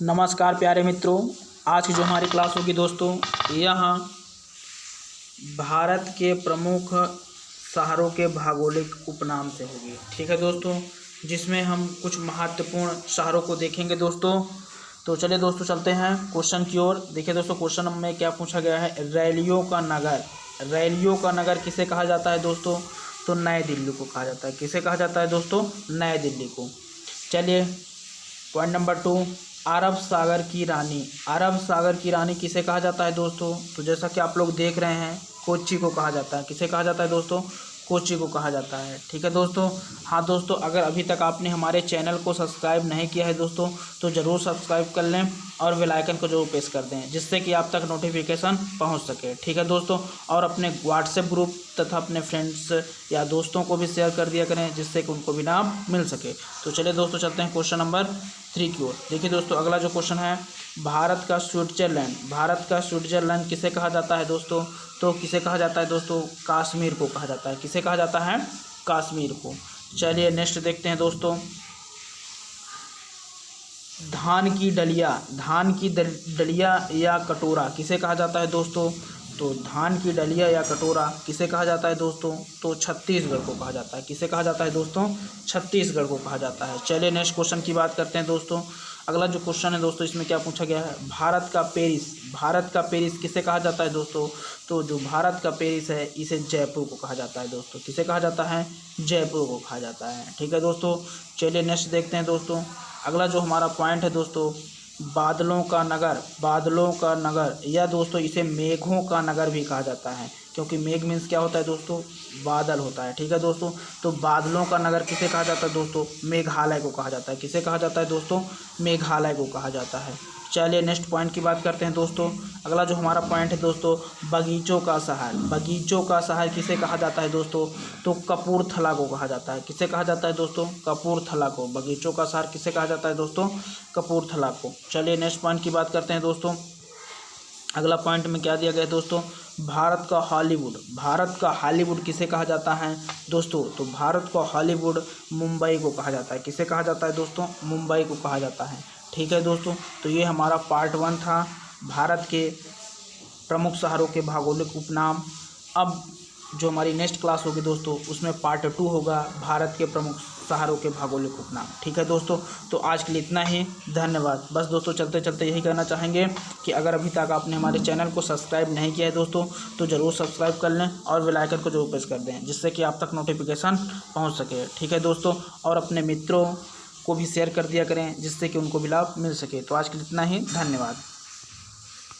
नमस्कार प्यारे मित्रों, आज की जो हमारी क्लास होगी दोस्तों, यहाँ भारत के प्रमुख शहरों के भौगोलिक उपनाम से होगी। ठीक है दोस्तों, जिसमें हम कुछ महत्वपूर्ण शहरों को देखेंगे दोस्तों। तो चलिए दोस्तों चलते हैं क्वेश्चन की ओर। देखिए दोस्तों, क्वेश्चन में क्या पूछा गया है, रैलियों का नगर। रैलियों का नगर किसे कहा जाता है दोस्तों? तो नई दिल्ली को कहा जाता है। किसे कहा जाता है दोस्तों? नई दिल्ली को। चलिए पॉइंट नंबर 2, अरब सागर की रानी। अरब सागर की रानी किसे कहा जाता है दोस्तों? तो जैसा कि आप लोग देख रहे हैं, कोच्चि को कहा जाता है। किसे कहा जाता है दोस्तों? कोच्चि को कहा जाता है। ठीक है दोस्तों। हाँ दोस्तों, अगर अभी तक आपने हमारे चैनल को सब्सक्राइब नहीं किया है दोस्तों, तो ज़रूर सब्सक्राइब कर लें और बेल आइकन को जरूर प्रेस कर दें, जिससे कि आप तक नोटिफिकेशन पहुंच सके। ठीक है दोस्तों, और अपने व्हाट्सएप ग्रुप तथा अपने फ्रेंड्स या दोस्तों को भी शेयर कर दिया करें, जिससे कि उनको भी नाम मिल सके। तो चलिए दोस्तों चलते हैं क्वेश्चन नंबर 3 की ओर। देखिए दोस्तों, अगला जो क्वेश्चन है, भारत का स्विट्जरलैंड। भारत का स्विट्जरलैंड किसे कहा जाता है दोस्तों? तो किसे कहा जाता है दोस्तों? कश्मीर को कहा जाता है। किसे कहा जाता है? कश्मीर को। चलिए नेक्स्ट देखते हैं दोस्तों, धान की डलिया। धान की डलिया या कटोरा किसे कहा जाता है दोस्तों? तो धान की डलिया या कटोरा किसे कहा जाता है दोस्तों? तो छत्तीसगढ़ को कहा जाता है। किसे कहा जाता है दोस्तों? छत्तीसगढ़ को कहा जाता है। चलिए नेक्स्ट क्वेश्चन की बात करते हैं दोस्तों। अगला जो क्वेश्चन है दोस्तों, इसमें क्या पूछा गया है, भारत का पेरिस। भारत का पेरिस किसे कहा जाता है दोस्तों? तो जो भारत का पेरिस है, इसे जयपुर को कहा जाता है दोस्तों। किसे कहा जाता है? जयपुर को कहा जाता है। ठीक है दोस्तों। चलिए नेक्स्ट देखते हैं दोस्तों। अगला जो हमारा पॉइंट है दोस्तों, बादलों का नगर। बादलों का नगर या दोस्तों इसे मेघों का नगर भी कहा जाता है, क्योंकि मेघ मीन्स क्या होता है दोस्तों? बादल होता है। ठीक है दोस्तों। तो बादलों का नगर किसे कहा जाता है दोस्तों? मेघालय को कहा जाता है। किसे कहा जाता है दोस्तों? मेघालय को कहा जाता है। चलिए नेक्स्ट पॉइंट की बात करते हैं दोस्तों। अगला जो हमारा पॉइंट है दोस्तों, बगीचों का शहर। बगीचों का शहर किसे कहा जाता है दोस्तों? तो कपूरथला को कहा जाता है। किसे कहा जाता है दोस्तों? कपूरथला को। बगीचों का शहर किसे कहा जाता है दोस्तों? कपूरथला को। चलिए नेक्स्ट पॉइंट की बात करते हैं दोस्तों। अगला पॉइंट में क्या दिया गया है दोस्तों, भारत का हॉलीवुड। भारत का हॉलीवुड किसे कहा जाता है दोस्तों? तो भारत का हॉलीवुड मुंबई को कहा जाता है। किसे कहा जाता है दोस्तों? मुंबई को कहा जाता है। ठीक है दोस्तों, तो ये हमारा पार्ट 1 था, भारत के प्रमुख शहरों के भौगोलिक उपनाम। अब जो हमारी नेक्स्ट क्लास होगी दोस्तों, उसमें पार्ट 2 होगा, भारत के प्रमुख शहरों के भौगोलिक उपनाम। ठीक है दोस्तों, तो आज के लिए इतना ही। धन्यवाद। बस दोस्तों चलते चलते यही कहना चाहेंगे कि अगर अभी तक आपने हमारे चैनल को सब्सक्राइब नहीं किया है दोस्तों, तो ज़रूर सब्सक्राइब कर लें और बेल आइकन को जरूर प्रेस कर दें, जिससे कि आप तक नोटिफिकेशन पहुँच सके। ठीक है दोस्तों, और अपने मित्रों को भी शेयर कर दिया करें, जिससे कि उनको भी लाभ मिल सके। तो आज के लिए इतना ही। धन्यवाद।